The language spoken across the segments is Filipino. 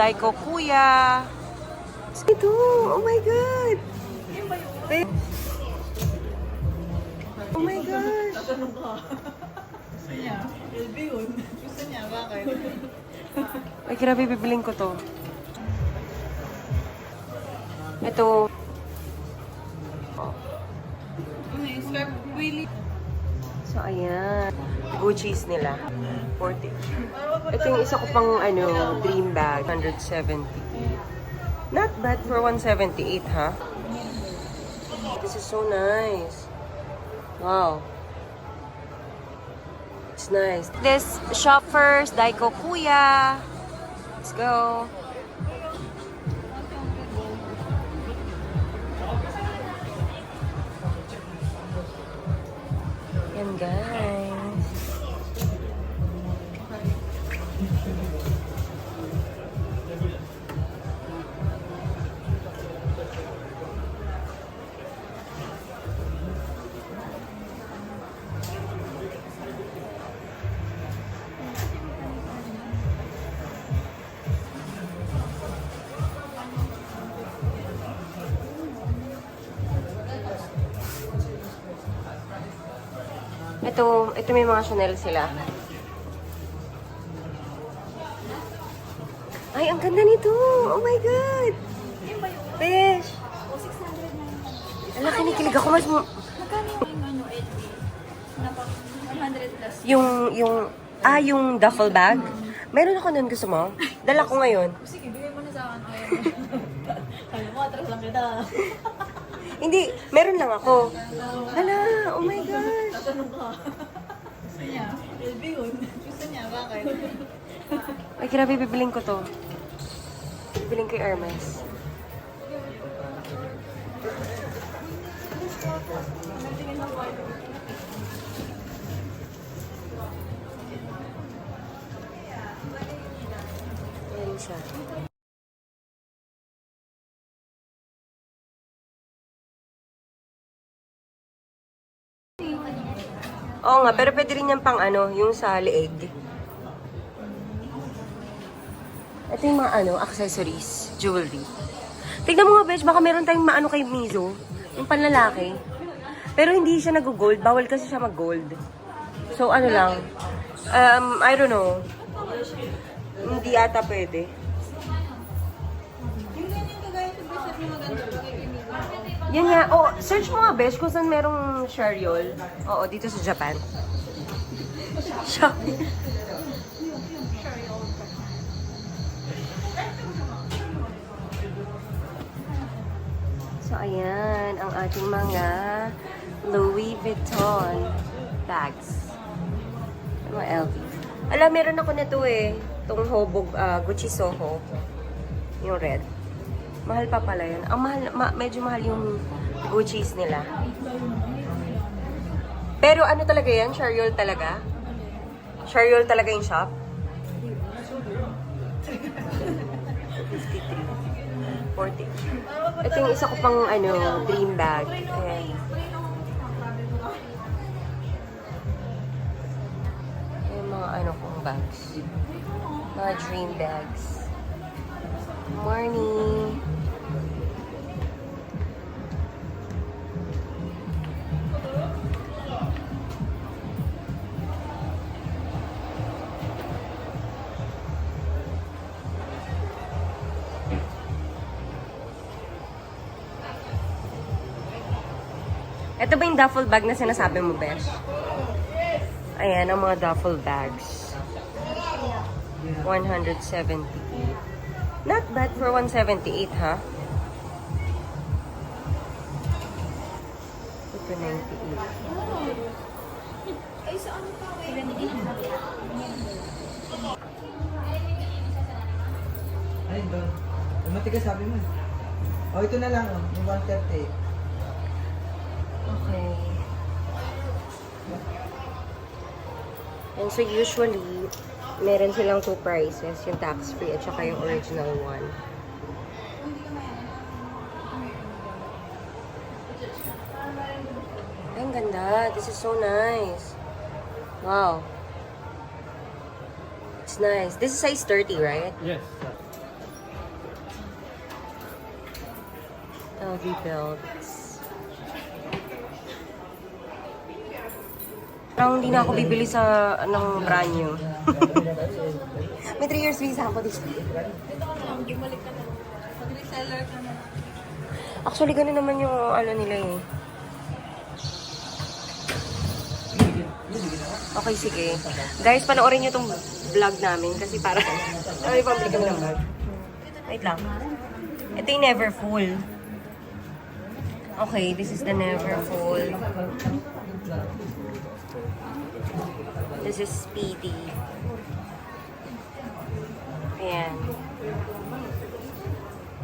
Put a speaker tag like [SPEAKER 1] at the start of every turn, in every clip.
[SPEAKER 1] Daiko Kuya. Ito, oh my God. Oh my God.
[SPEAKER 2] Tatanong ka. Gusto niya? LB yun. Gusto niya, bakit?
[SPEAKER 1] Ay, grabe, bibiling ko to. Ito.
[SPEAKER 2] Ano yung scarf? Willy.
[SPEAKER 1] So, ayan. Gucci's nila. 40. Ito yung isa ko pang, dream bag. 170. Not bad for 178, ha? This is so nice. Wow. It's nice. This shop first, Daiko Kuya. Let's go. Yan, guys. Ito may mga Chanel sila. Ay, ang ganda nito! Oh my God! Besh!
[SPEAKER 2] O, 600 na yun.
[SPEAKER 1] Ala, kinikilig ako. Mas
[SPEAKER 2] Magkano yung LB? Napa, 100 plus.
[SPEAKER 1] yung duffel bag? Meron ako nun, gusto mo? Dala ko ngayon.
[SPEAKER 2] Sige, bigay mo na sa akin. Ayaw mo. Kaya mo, atras lang kita.
[SPEAKER 1] Hindi, meron lang ako. Hala, oh my God!
[SPEAKER 2] Tatanong ka. Gusto niya? LB yun. Gusto niya, bakit?
[SPEAKER 1] Ay, grabe, bibiling ko to. Bibiling ko yung Hermes. Ayan siya. Oo nga, pero pwede rin yan pang yung sa leeg. Ito yung mga accessories, jewelry. Tignan mo nga, Besh, baka meron tayong kay Mizo, yung panlalaki. Pero hindi siya nag-gold, bawal kasi siya mag-gold. So, lang, I don't know. Hindi ata pwede.
[SPEAKER 2] Yung ganyan kagaya sa bracelet mo maganda. Bakit hindi ko?
[SPEAKER 1] Yan nga, search mo nga, Besh, kung saan merong Shariol. Oo, dito sa Japan. Shopee. So, ayan, ang ating mga Louis Vuitton bags. Mga LV. Alam, meron ako nito itong Hobog, Gucci Soho. Yung red. Mahal pa pala yun. Ang mahal, medyo mahal yung Gucci's nila. Pero ano talaga yan? Shariol talaga? Shariol talaga yung shop? 40. Ito yung isa ko pang dream bag. Ayan. Yung mga kong bags. Mga dream bags. Morning. Ito ba yung duffel bag na sinasabi mo, Besh? Ayan, ang mga duffel bags. 170. Not bad for 178, ha? Ito, 98.
[SPEAKER 2] Ay, sa ano pa?
[SPEAKER 3] Ay, doon. Matigas sabi mo. Oh, ito na lang, yung 130.
[SPEAKER 1] Okay. And so usually, meron silang two prices, yung tax-free at saka yung original one. Ay, ang ganda. This is so nice. Wow. It's nice. This is size 30, right?
[SPEAKER 4] Yes.
[SPEAKER 1] LV belts. Parang hindi na ako bibili sa anong brand new. May 3 years visa ako dito.
[SPEAKER 2] Bumalik ka na. Mag-reseller ka na.
[SPEAKER 1] Actually, ganun naman yung ano nila eh. Okay, sige. Guys, panoorin nyo tong vlog namin kasi para may pambili kami ng bag. Wait lang. Ito yung never full. Okay, this is the never full. This is Speedy. Ayan.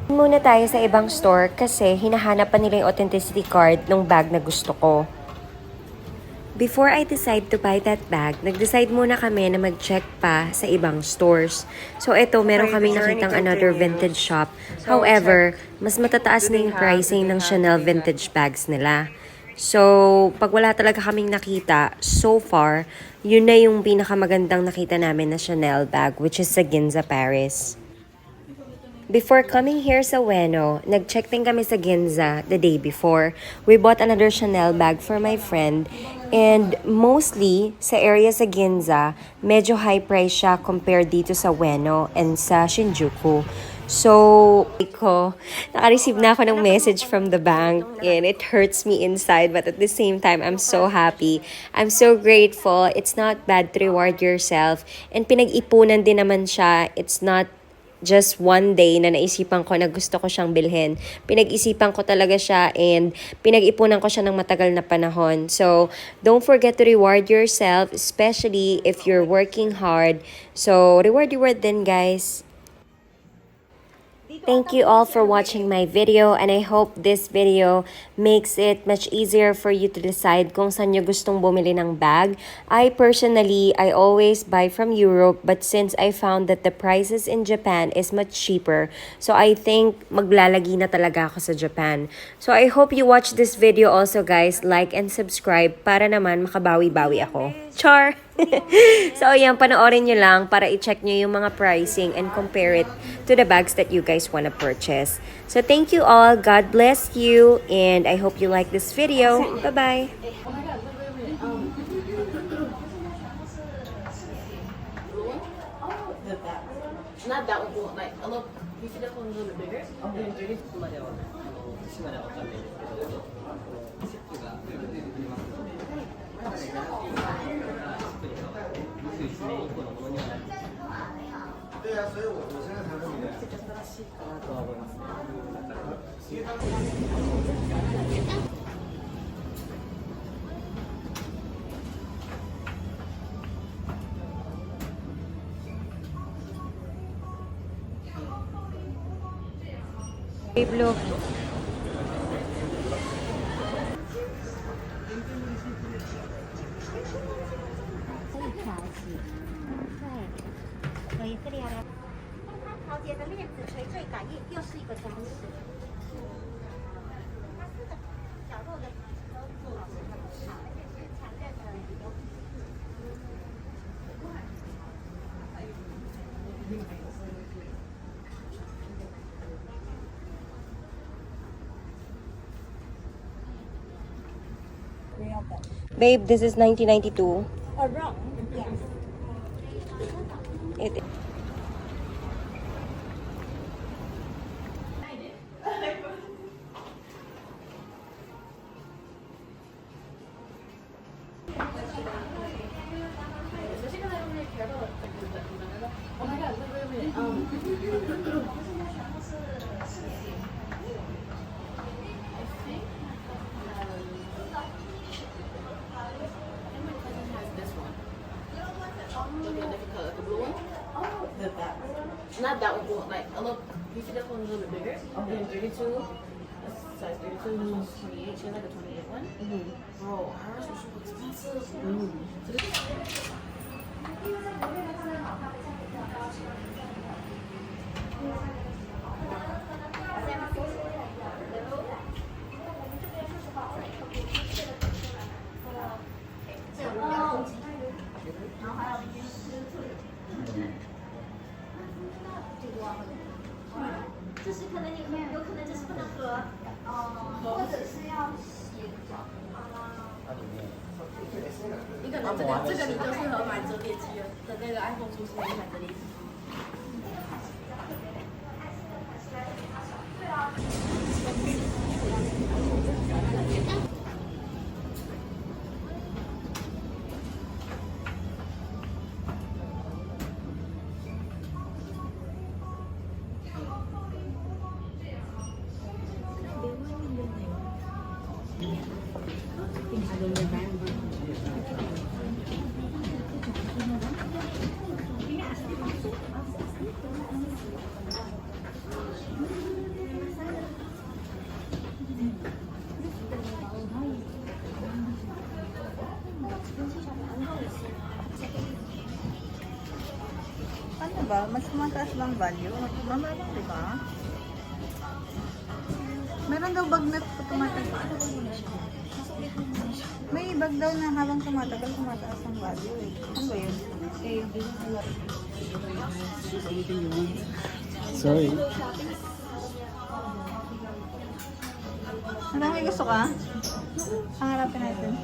[SPEAKER 1] Muna tayo sa ibang store kasi hinahanap pa nila yung authenticity card ng bag na gusto ko. Before I decide to buy that bag, nag-decide muna kami na mag-check pa sa ibang stores. So ito, meron kaming nakitang another vintage shop. However, mas matataas na yung pricing ng Chanel vintage bags nila. So, pag wala talaga kaming nakita, so far, yun na yung pinakamagandang nakita namin na Chanel bag, which is sa Ginza, Paris. Before coming here sa Ueno, nag-check din kami sa Ginza the day before. We bought another Chanel bag for my friend. And mostly, sa area sa Ginza, medyo high price siya compared dito sa Ueno and sa Shinjuku. So, naka-receive na ako ng message from the bank and it hurts me inside, but at the same time, I'm so happy. I'm so grateful. It's not bad to reward yourself. And pinag-ipunan din naman siya. It's not just one day na naisipan ko na gusto ko siyang bilhin. Pinag-isipan ko talaga siya and pinag-ipunan ko siya ng matagal na panahon. So, don't forget to reward yourself, especially if you're working hard. So, reward din, guys. Thank you all for watching my video and I hope this video makes it much easier for you to decide kung saan nyo gustong bumili ng bag. I always buy from Europe, but since I found that the prices in Japan is much cheaper, so I think maglalagi na talaga ako sa Japan. So I hope you watch this video also, guys. Like and subscribe para naman makabawi-bawi ako. Char! So, ayan, panoorin nyo lang para i-check nyo yung mga pricing and compare it to the bags that you guys wanna purchase. So, thank you all. God bless you. And I hope you like this video. Bye-bye.
[SPEAKER 2] Not that one, like a little. You see that one a little bit bigger? Okay.
[SPEAKER 1] Babe, look. Babe, this is 1992.
[SPEAKER 2] Around, yes.
[SPEAKER 1] It
[SPEAKER 2] Oh my god, wait a minute. The blue one? Not that one, like a little. You see that one a little bit bigger? Okay. 32. That's size 32, 28. She has like a 28 one. Bro, hers was so expensive. So this
[SPEAKER 4] 就是可能有可能就是不能喝，或者是要洗澡。
[SPEAKER 2] 你可能这个你就适合买折叠机的那个 iPhone 出新的一台折叠机。
[SPEAKER 5] Ano ba? Mas mataas bang value? Mama lang, di ba? Meron daw bag na tumatagal. May bag daw na habang tumatagal, tumataas ang value eh. Ano ba yun?
[SPEAKER 3] Sorry.
[SPEAKER 5] Ano may gusto ka? Pangarapin natin.